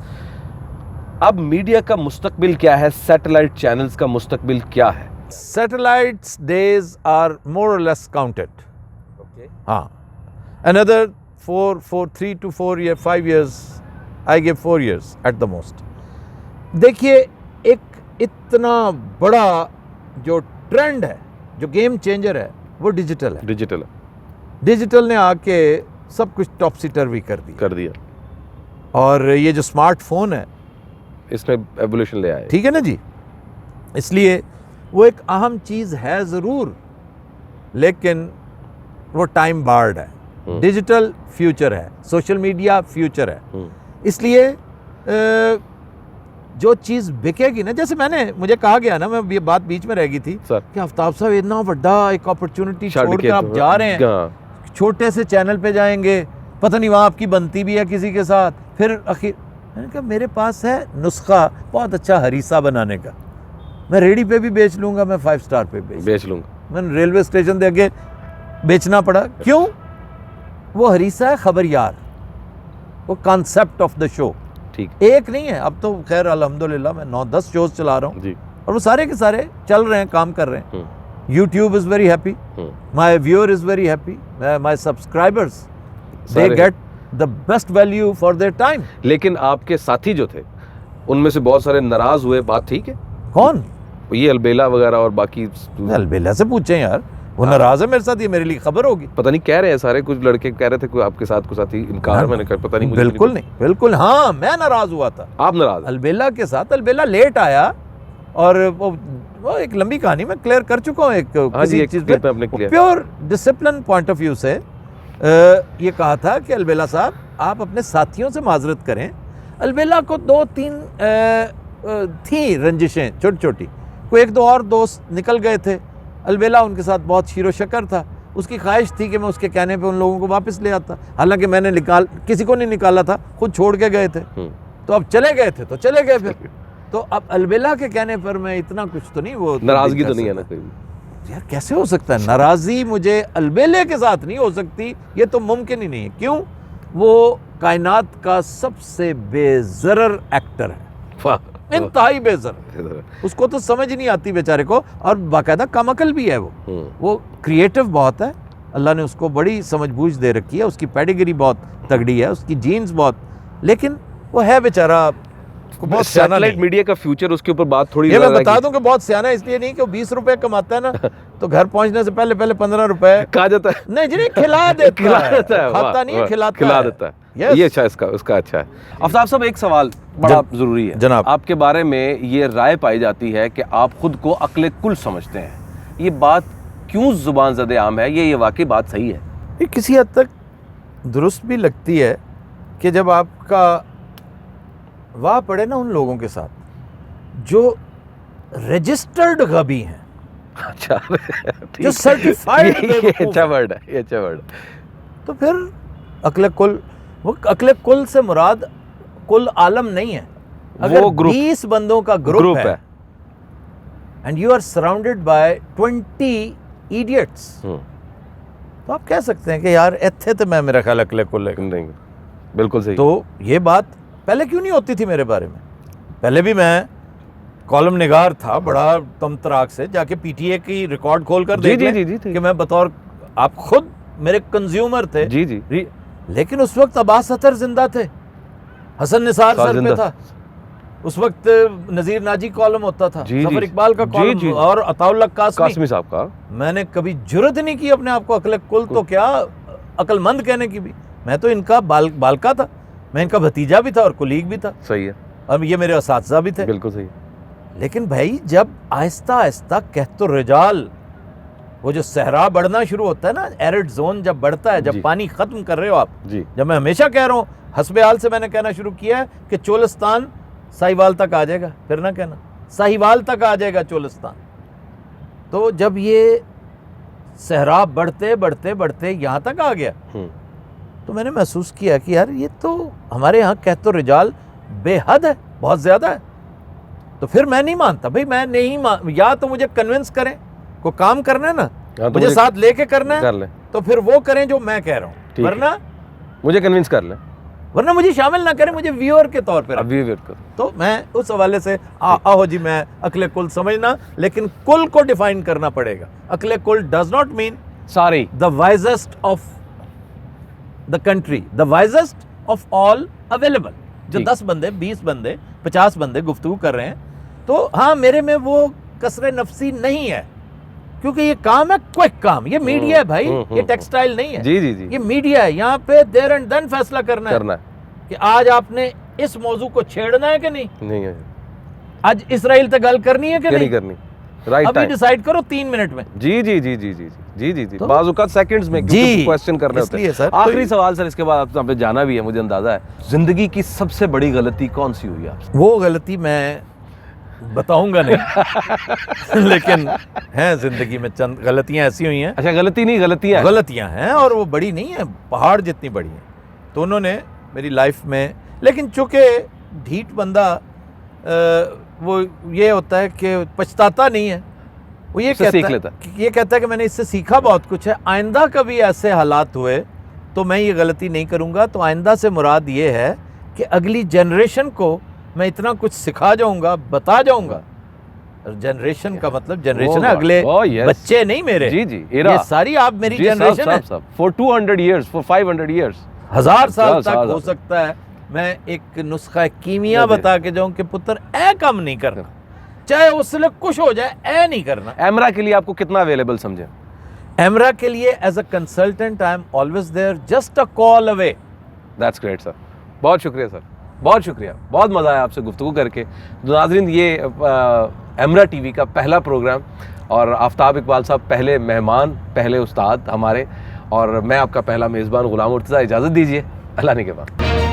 अब मीडिया का मुस्तकबिल क्या है, सैटेलाइट चैनल्स का मुस्तकबिल क्या है? Satellites days are more or less counted. हाँ, another 3 to 4 years, 5 years, I give 4 years at the most. देखिए एक इतना बड़ा जो ट्रेंड है, जो गेम चेंजर है, वो डिजिटल है। डिजिटल ने आके सब कुछ टॉपसी टर्वी कर दिया। और ये जो स्मार्टफोन है इसमें एवोल्यूशन ले आए, ठीक है ना जी, इसलिए वो एक अहम चीज़ है ज़रूर, लेकिन वो टाइम बार्ड है। डिजिटल फ्यूचर है, सोशल मीडिया फ्यूचर है, इसलिए जो चीज़ बिकेगी ना, जैसे मुझे कहा गया ना, मैं ये बात बीच में रह गई थी कि आफ्ताब साहब इतना बड़ा एक अपॉर्चुनिटी छोड़ के आप जा रहे हैं, छोटे से चैनल पे जाएंगे, पता नहीं वहाँ आपकी बनती भी है किसी के साथ, फिर आखिर मैंने कहा मेरे पास है नुस्खा बहुत अच्छा हरीसा बनाने का, मैं रेडी पे भी बेच लूँगा, मैं 5 स्टार पे बेच लूँगा। मैंने रेलवे स्टेशन दे आगे बेचना पड़ा, क्यों? वो हरीसा है खबरयार, वो कॉन्सेप्ट ऑफ द शो। ठीक। एक नहीं है, अब तो खैर अल्हम्दुलिल्लाह मैं 9-10 शोज चला रहा हूँ और वो सारे के सारे चल रहे हैं, काम कर रहे हैं। YouTube is very happy, my viewer is very happy, my subscribers they get the best value for their time। लेकिन आपके साथी जो थे उनमें से बहुत सारे नाराज हुए, बात ठीक है? कौन? ये अलबेला वगैरह और बाकी। अलबेला से पूछें यार, वो नाराज है मेरे साथ, ये मेरे लिए खबर होगी। पता नहीं कह रहे हैं सारे, कुछ लड़के कह रहे थे कोई आपके साथ कुछ साथी इनकार, मैंने कहा पता नहीं, बिल्कुल नहीं, बिल्कुल हाँ, मैं नाराज हुआ था। आप नाराज? अलबेला के साथ, अलबेला लेट आया और वो एक लंबी कहानी मैं क्लियर कर चुका हूँ, एक किसी चीज पे pure discipline point of view से ये कहा था कि अलबेला साहब आप अपने साथियों से माजरत करें। अलबेला को 2-3 थी रंजिशें छोटी छोटी, कोई 1-2 और दोस्त निकल गए थे, अलबेला उनके साथ बहुत शीरो शकर था, उसकी ख्वाहिश थी कि मैं उसके कहने पे उन लोगों को वापस ले आता, हालांकि मैंने किसी को नहीं निकाला था, खुद छोड़ के गए थे, तो अब चले गए थे तो चले गए फिर। तो अब अलबेला के कहने पर मैं इतना कुछ तो नहीं, वो नाराजगी तो नहीं है ना कोई? यार कैसे हो सकता है नाराजगी मुझे अलबेले के साथ नहीं हो सकती, ये तो मुमकिन ही नहीं है। क्यों? वो कायनात का सबसे बेजरर एक्टर है, इंतहाई बेजर, उसको तो समझ ही नहीं आती बेचारे को, और बाकायदा कमअकल भी है वो क्रिएटिव बहुत है, अल्लाह ने उसको बड़ी समझबूझ दे रखी है, उसकी पेडिग्री बहुत तगड़ी है, उसकी जीन्स बहुत, लेकिन वो है बेचारा बहुत सैटेलाइट मीडिया का फ्यूचर, उसके ऊपर बात थोड़ी ये मैं बता दूं कि बहुत सियाना इसलिए नहीं कि वो 20 रुपए कमाता है ना तो घर पहुंचने से पहले 15 रुपए कहा जाता है, नहीं जी खिला देता है, खाता नहीं है, खिला देता है। ये अच्छा है, उसका अच्छा है। आफ्ताब साहब एक सवाल बड़ा जरूरी है जनाब, आपके बारे में ये राय पाई जाती है कि आप खुद को अक्ल कुल समझते हैं, ये बात क्यों जुबान ज़दे आम है? ये वाकई बात सही है? ये किसी हद तक दुरुस्त भी लगती है कि जब आपका वाह पड़े ना उन लोगों के साथ जो रजिस्टर्ड गबी हैं, अच्छा जो सर्टिफाइड, ये अच्छा वर्ड है, ये अच्छा वर्ड। तो फिर अक्ल कुल, वो अक्ल कुल से मुराद कुल आलम नहीं है, अगर वो 20 बंदों का ग्रुप है and you are surrounded by 20 idiots, तो आप कह सकते हैं कि यार इत्थे तो मैं मेरा ख्याल अक्ल कुल नहीं, बिल्कुल सही। तो ये बात पहले क्यों नहीं होती थी मेरे बारे में? पहले भी मैं कॉलम निगार था बड़ा तमतराक से, जाके पीटीए की रिकॉर्ड खोल कर देख लें कि मैं बतौर, आप खुद मेरे कंज्यूमर थे। जी जी। लेकिन उस वक्त अब्बास अतर जिंदा थे, हसन निसार सर पे था, उस वक्त नजीर नाजी कॉलम होता था, जफर इकबाल का कॉलम और अताउल्लाह कासमी साहब का। मैंने कभी जुर्रत नहीं की अपने आप को अकल कुल तो क्या अकलमंद कहने की भी। मैं तो इनका बालका था, मैं इनका भतीजा भी था और कुलीग भी था। सही है। और ये मेरे असातिज़ा भी थे। बिल्कुल सही। लेकिन भाई जब आहिस्ता आहिस्ता कहतो रिजाल, वो जो सहरा बढ़ना शुरू होता है ना, एरिड जोन जब बढ़ता है, जब पानी खत्म कर रहे हो आप जी। जब मैं हमेशा कह रहा हूँ, हस्बे हाल से मैंने कहना शुरू किया है कि चोलिस्तान साहिवाल तक आ जाएगा, फिर ना कहना साहिवाल तक आ जाएगा चोलिस्तान। तो जब ये सहरा बढ़ते बढ़ते बढ़ते यहाँ तक आ गया, तो मैंने महसूस किया कि यार ये तो हमारे यहाँ कहतो रिजाल बेहद है, बहुत ज़्यादा है। तो फिर मैं नहीं मानता भाई, मैं नहीं या तो मुझे कन्विंस करें, को काम करना है ना, तो मुझे साथ लेके करना है, कर ले। तो फिर वो करें जो मैं कह रहा हूँ, वरना मुझे कन्विंस कर ले, वरना मुझे शामिल ना करें, मुझे व्यूअर के तौर पर व्यूअर कर। तो मैं उस हवाले से आओ जी, मैं अकले कुल समझना, लेकिन कुल को डिफाइन करना पड़ेगा। अकले कुल डज नॉट मीन सारी the wisest of the country, the wisest of all available. जो 10 बंदे 20 बंदे 50 बंदे गुफ्तगू कर रहे हैं, तो हाँ मेरे में वो कसरे नफसी नहीं है, क्योंकि ये काम है क्विक काम। ये मीडिया है भाई, ये टेक्सटाइल नहीं है। जी जी जी। ये मीडिया है, यहाँ पे देयर एंड देन फैसला करना है कि आज आपने इस मौजू को छेड़ना है कि नहीं है, आज इसराइल तक गल करनी है कि नहीं करनी, राइट अभी डिसाइड करो 3 मिनट में। जी जी जी जी जी जी जी जी, बाज़-औक़ात सेकंड्स में क्वेश्चन करने होते हैं। आखिरी सवाल सर, इसके बाद आपने जाना भी है, मुझे अंदाजा है। जिंदगी की सबसे बड़ी गलती कौन सी हुई आपसे? वो गलती मैं बताऊंगा नहीं लेकिन हैं जिंदगी में चंद गलतियां ऐसी हुई हैं। अच्छा, गलती नहीं, गलतियां हैं, और वो बड़ी नहीं है, पहाड़ जितनी बड़ी हैं। तो उन्होंने मेरी लाइफ में, लेकिन चूंकि ढीठ बंदा वो ये होता है कि पछताता नहीं है, वो ये कहता है कि मैंने इससे सीखा बहुत कुछ है, आइंदा कभी ऐसे हालात हुए तो मैं ये गलती नहीं करूँगा। तो आइंदा से मुराद ये है कि अगली जनरेशन को मैं इतना कुछ सिखा जाऊँगा, बता जाऊँगा। जनरेशन का मतलब जनरेशन है अगले बच्चे नहीं मेरे। जी जी, ये सारी आप मेरी जनरेशन है। फॉर 200 ईयर्स, फॉर 500 ईयर्स, 1000 साल तक हो सकता है मैं एक नुस्खा कीमिया बता के जाऊं कि पुत्र ए कम नहीं करना, चाहे उससे कुछ हो जाए, ए नहीं करना। एमरा के लिए आपको कितना अवेलेबल समझे? एमरा के लिए as a consultant I am always there, just a call away. That's great sir, बहुत शुक्रिया सर, बहुत शुक्रिया, बहुत मज़ा आया आपसे गुफ्तगू करके। नाज़रीन, ये एमरा टीवी का पहला प्रोग्राम, और आफ्ताब इकबाल साहब पहले मेहमान, पहले उस्ताद हमारे, और मैं आपका पहला मेज़बान गुलाम मुर्तज़ा। इजाज़त दीजिए, अल्लाह ने के बाद।